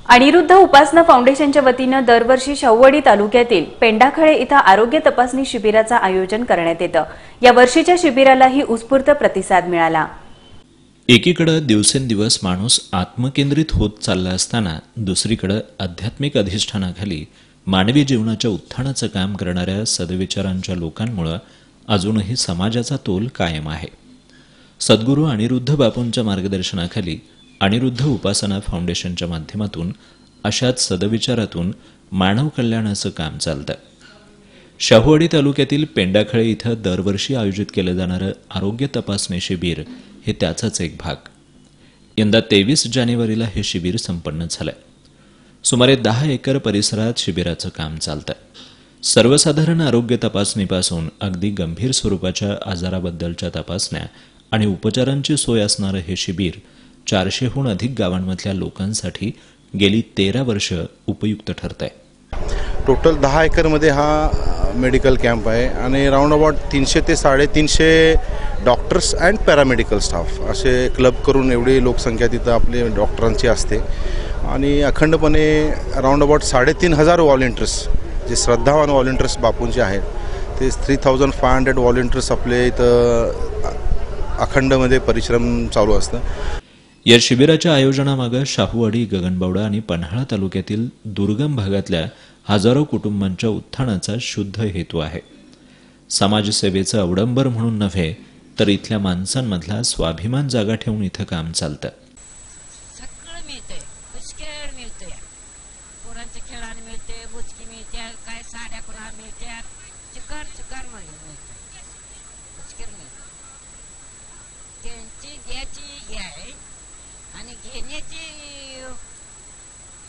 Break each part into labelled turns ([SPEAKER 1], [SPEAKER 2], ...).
[SPEAKER 1] अनिरुद्ध उपासना फाउंडेशनच्या वतीनं दरवर्षी शाहूवाडी तालुक्यातील पेंडाखळे इथं आरोग्य तपासणी शिबिराचं आयोजन करण्यात येतं। या वर्षीच्या शिबिरालाही उत्स्फूर्त प्रतिसाद मिळाला।
[SPEAKER 2] एकीकडे दिवसेंदिवस माणूस आत्मकेंद्रित होत चालला असताना दुसरीकडे आध्यात्मिक अधिष्ठानाखाली मानवी जीवनाच्या उत्थानाचं काम करणाऱ्या सद्विचारांच्या लोकांमुळे अजूनही समाजाचा तोल कायम आहे। सद्गुरू अनिरुद्ध बापूंच्या मार्गदर्शनाखाली अनिरुद्ध उपासना फाउंडेशनच्या माध्यमातून अशाच सद्विचारातून मानव कल्याणाचं काम चालतं। शाहूवाडी तालुक्यातील पेंडाखळे इथं दरवर्षी आयोजित केलं जाणारं आरोग्य तपासणी शिबिर हे त्याचाच एक भाग। यंदा 23 जानेवारीला हे शिबिर संपन्न झालंय। सुमारे 10 एकर परिसरात शिबिराचं काम चालतं। सर्वसाधारण आरोग्य तपासणीपासून अगदी गंभीर स्वरूपाच्या आजाराबद्दलच्या तपासण्या आणि उपचारांची सोय असणारं हे शिबिर 400हून अधिक गावांमधल्या लोकांसाठी गेली 13 वर्ष उपयुक्त ठरतंय।
[SPEAKER 3] टोटल 10 एकरमध्ये हा मेडिकल कॅम्प आहे आणि राऊंड अबाउट 300 ते 350 डॉक्टर्स अँड पॅरामेडिकल स्टाफ असे क्लब करून एवढी लोकसंख्या तिथं आपली डॉक्टरांची असते आणि अखंडपणे राऊंड अबाउट 3500 व्हॉलेंटियर्स जे श्रद्धावान व्हॉलेंटियर्स बापूंचे आहेत ते 3500 व्हॉलेंटियर्स आपले इथं अखंडमध्ये परिश्रम चालू असतं।
[SPEAKER 2] या शिबिराच्या आयोजनामागे शाहूवाडी, गगनबावडा आणि पन्हाळा तालुक्यातील दुर्गम भागातल्या हजारो कुटुंबांच्या उत्थानाचा शुद्ध हेतू आहे। समाजसेवेचं अवडंबर म्हणून नव्हे तर इथल्या माणसांमधला स्वाभिमान जागा ठेवून इथं काम चालतं।
[SPEAKER 4] सगळं मिळतंय, पुष्कळ मिळतंय, पोरांच्या खेळाने मिळते, बुचकी मिळते, काय साड्या कुणा मिळतात, चिकार मिळतं, पुष्कळ मिळतं। त्यांची द्यायची हे आहे आणि घेण्याची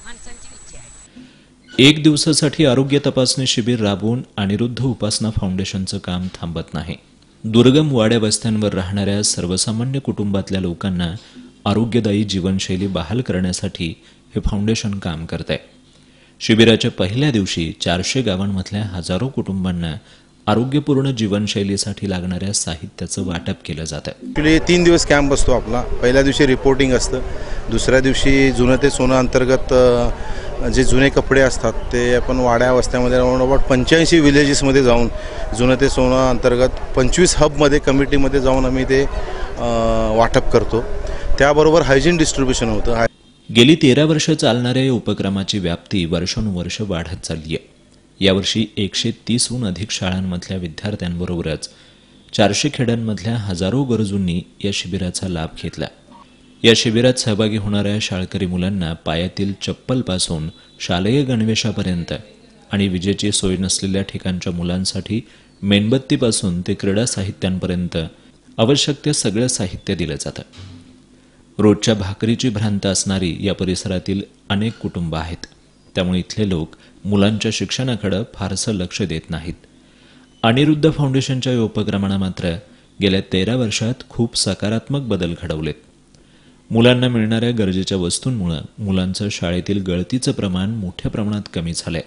[SPEAKER 4] माणसांची इच्छा आहे।
[SPEAKER 2] एक दिवसासाठी आरोग्य तपासणी शिबिर राबवून अनिरुद्ध उपासना फाउंडेशनचं काम थांबत नाही। दुर्गम वाड्या वस्त्यांवर राहणाऱ्या सर्वसामान्य कुटुंबातल्या लोकांना आरोग्यदायी जीवनशैली बहाल करण्यासाठी हे फाउंडेशन काम करतंय। शिबिराच्या पहिल्या दिवशी 400 गावांमधल्या हजारो कुटुंबांना आरोग्यपूर्ण जीवनशैलीसाठी लागणाऱ्या साहित्याचं वाटप केलं जातं।
[SPEAKER 3] ॲक्च्युली 3 दिवस कॅम्प असतो आपला। पहिल्या दिवशी रिपोर्टिंग असतं, दुसऱ्या दिवशी जुनं ते सोनं अंतर्गत जे जुने कपडे असतात ते आपण वाड्या वस्त्यामध्ये राऊंड अबाउट 85 विलेजेसमध्ये जाऊन जुनं ते सोनं अंतर्गत 25 हबमध्ये कमिटीमध्ये जाऊन आम्ही ते वाटप करतो। त्याबरोबर हायजीन डिस्ट्रीब्युशन होतं।
[SPEAKER 2] गेली 13 वर्ष चालणाऱ्या या उपक्रमाची व्याप्ती वर्षानुवर्ष वाढत चालली आहे। यावर्षी 130हून अधिक शाळांमधल्या विद्यार्थ्यांबरोबरच 400 खेड्यांमधल्या हजारो गरजूंनी या शिबिराचा लाभ घेतला। या शिबिरात सहभागी होणाऱ्या शाळकरी मुलांना पायातील चप्पलपासून शालेय गणवेशापर्यंत आणि विजेची सोय नसलेल्या ठिकाणच्या मुलांसाठी मेणबत्तीपासून ते क्रीडा साहित्यांपर्यंत आवश्यक ते सगळं साहित्य दिलं जातं। रोजच्या भाकरीची भ्रांत असणारी या परिसरातील अनेक कुटुंब आहेत, त्यामुळे इथले लोक मुलांच्या शिक्षणाकडे फारसं लक्ष देत नाहीत। अनिरुद्ध फाउंडेशनच्या या उपक्रमानं मात्र गेल्या 13 वर्षात खूप सकारात्मक बदल घडवलेत। मुलांना मिळणाऱ्या गरजेच्या वस्तूंमुळे मुलांचं शाळेतील गळतीचं प्रमाण मोठ्या प्रमाणात कमी झालंय।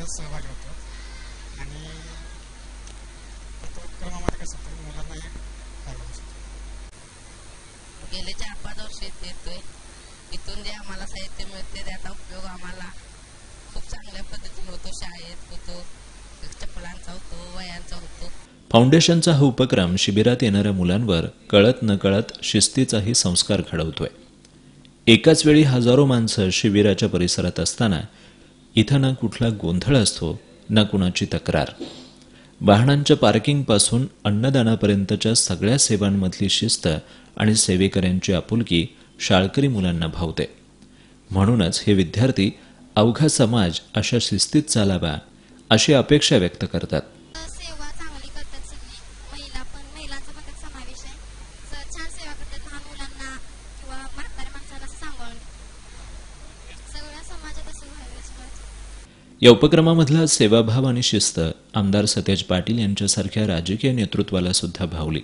[SPEAKER 5] सहभागी होतो आणि उपक्रमामध्ये कसं मुलांना फायदा होतो।
[SPEAKER 4] गेले 4-5 वर्ष येतोय, इथून जे आम्हाला साहित्य मिळते त्याचा उपयोग आम्हाला खूप चांगल्या पद्धतीने होतो। शाळेत होतो, चप्पलांचा होतो, वयांचा होतो।
[SPEAKER 2] फाउंडेशनचा हा उपक्रम शिबिरात येणाऱ्या मुलांवर कळत नकळत शिस्तीचाही संस्कार घडवतोय। एकाच वेळी हजारो माणसं शिबिराच्या परिसरात असताना इथं ना कुठला गोंधळ असतो ना कुणाची तक्रार। वाहनांच्या पार्किंगपासून अन्नदानापर्यंतच्या सगळ्या सेवांमधली शिस्त आणि सेवेकऱ्यांची आपुलकी शाळकरी मुलांना भावते। म्हणूनच हे विद्यार्थी अवघा समाज अशा शिस्तीत चालावा अशी अपेक्षा व्यक्त करतात।
[SPEAKER 6] सेवा चांगली करतात सगळी, महिलांचा पण त्यात समावेश आहे। छान सेवा करतात, लहान मुलांना किंवा म्हाताऱ्या माणसाला सांभाळून सगळ्या समाजात असं व्हायला
[SPEAKER 2] या उपक्रमामधला सेवाभाव आणि शिस्त आमदार सतेज पाटील यांच्यासारख्या राजकीय नेतृत्वाला सुद्धा भावली.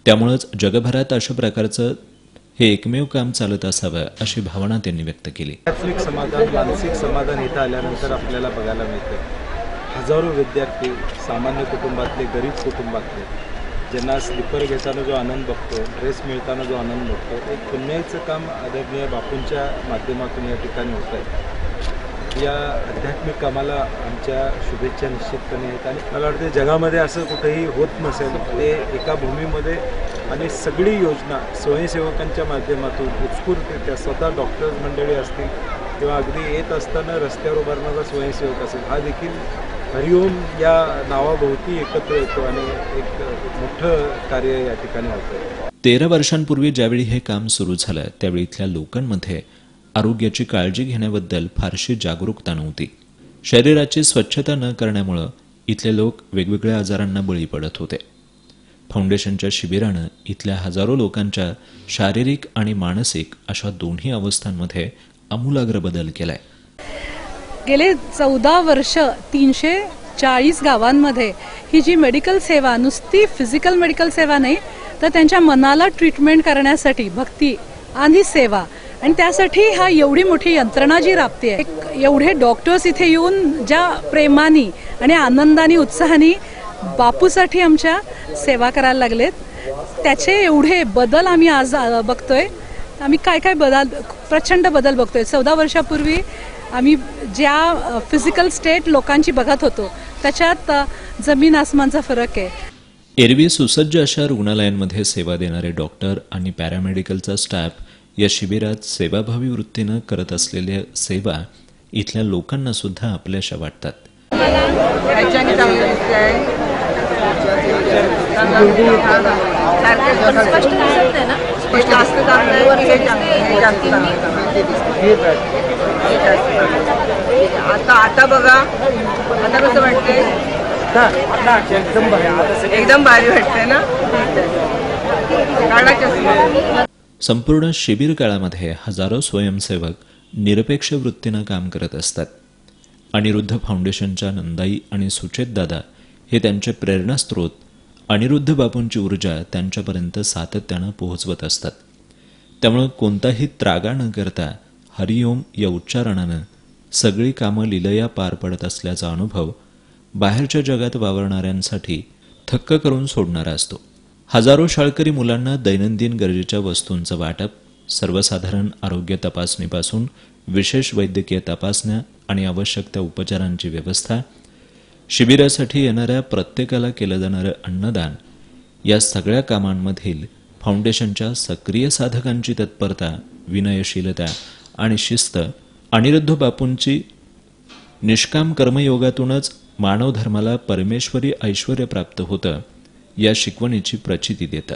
[SPEAKER 2] त्यामुळेच जगभरात अशा प्रकारचं हे एकमेव काम चालत असावं अशी भावना त्यांनी व्यक्त केली.
[SPEAKER 7] आध्यात्मिक समाधान, मानसिक समाधान इथं आल्यानंतर आपल्याला बघायला मिळते. हजारो विद्यार्थी, सामान्य कुटुंबातले, गरीब कुटुंबातले, ज्यांना स्लीपर घेताना जो आनंद बघतो, ड्रेस मिळताना जो आनंद बघतो, एक पुण्याचं काम आदरणीय बापूंच्या माध्यमातून या ठिकाणी होत आहे. या आध्यात्मिक कामाला आमच्या शुभेच्छा निश्चितपणे आहेत आणि मला वाटते जगामध्ये असं कुठेही होत नसेल. ते एका भूमीमध्ये आणि सगळी योजना स्वयंसेवकांच्या माध्यमातून उत्स्फूर्तरित्या स्वतः डॉक्टर्स मंडळी असतील किंवा अगदी येत असताना रस्त्यावर उभारणारा स्वयंसेवक असेल, हा देखील हरिओम या नावाभोवती एकत्र येतो आणि एक मोठं कार्य या ठिकाणी होतं.
[SPEAKER 2] 13 वर्षांपूर्वी ज्यावेळी हे काम सुरू झालं त्यावेळी इथल्या लोकांमध्ये आरोग्याची काळजी घेण्याबद्दल फारशी जागरूकता नव्हती. शरीराची स्वच्छता न करण्यामुळे इथले लोक वेगवेगळ्या आजारांना बळी पडत होते. फाउंडेशनच्या शिबिरानं इथल्या हजारो लोकांच्या शारीरिक आणि मानसिक अशा दोन्ही अवस्थांमध्ये आमूलाग्र बदल केलाय.
[SPEAKER 8] गेले 14 वर्ष 340 गावांमध्ये ही जी मेडिकल सेवा, नुसती फिजिकल मेडिकल सेवा नाही तर त्यांच्या मनाला ट्रीटमेंट करण्यासाठी भक्ती आणि सेवा, आणि त्यासाठी हा एवढी मोठी यंत्रणा जी राबते आहे. एवढे डॉक्टर्स इथे येऊन ज्या प्रेमाने आणि आनंदाने उत्साहाने बापूसाठी आमच्या सेवा करायला लागलेत, त्याचे एवढे बदल आम्ही आज बघतोय. आम्ही काय प्रचंड बदल बघतोय. 14 वर्षापूर्वी आम्ही ज्या फिजिकल स्टेट लोकांची बघत होतो त्याच्यात जमीन आसमानचा फरक आहे.
[SPEAKER 2] एरवी सुसज्ज अशा रुग्णालयांमध्ये सेवा देणारे डॉक्टर आणि पॅरामेडिकलचा स्टाफ या शिबिरात सेवाभावी वृत्तीनं करत असलेल्या सेवा इथल्या लोकांना सुद्धा आपल्याशा वाटतात.
[SPEAKER 9] आता बघा, आता कसं वाटतंय? एकदम भारी वाटतंय ना.
[SPEAKER 2] संपूर्ण शिबिर काळामध्ये हजारो स्वयंसेवक निरपेक्ष वृत्तीनं काम करत असतात. अनिरुद्ध फाउंडेशनच्या नंदाई आणि सुचेत दादा हे त्यांचे प्रेरणास्त्रोत, अनिरुद्ध बापूंची ऊर्जा त्यांच्यापर्यंत सातत्यानं पोहोचवत असतात. त्यामुळे कोणताही त्रागा न करता हरिओम या उच्चारणानं सगळी कामं लीलया पार पडत असल्याचा अनुभव बाहेरच्या जगात वावरणाऱ्यांसाठी थक्क करून सोडणारा असतो. हजारो शाळकरी मुलांना दैनंदिन गरजेच्या वस्तूंचं वाटप, सर्वसाधारण आरोग्य तपासणीपासून विशेष वैद्यकीय तपासण्या आणि आवश्यक त्या उपचारांची व्यवस्था, शिबिरासाठी येणाऱ्या प्रत्येकाला केलं जाणारं अन्नदान, या सगळ्या कामांमधील फाउंडेशनच्या सक्रिय साधकांची तत्परता, विनयशीलता आणि शिस्त अनिरुद्ध बापूंची निष्काम कर्मयोगातूनच मानवधर्माला परमेश्वरी ऐश्वर्य प्राप्त होतं या शिकवणीची प्रचिती देतं.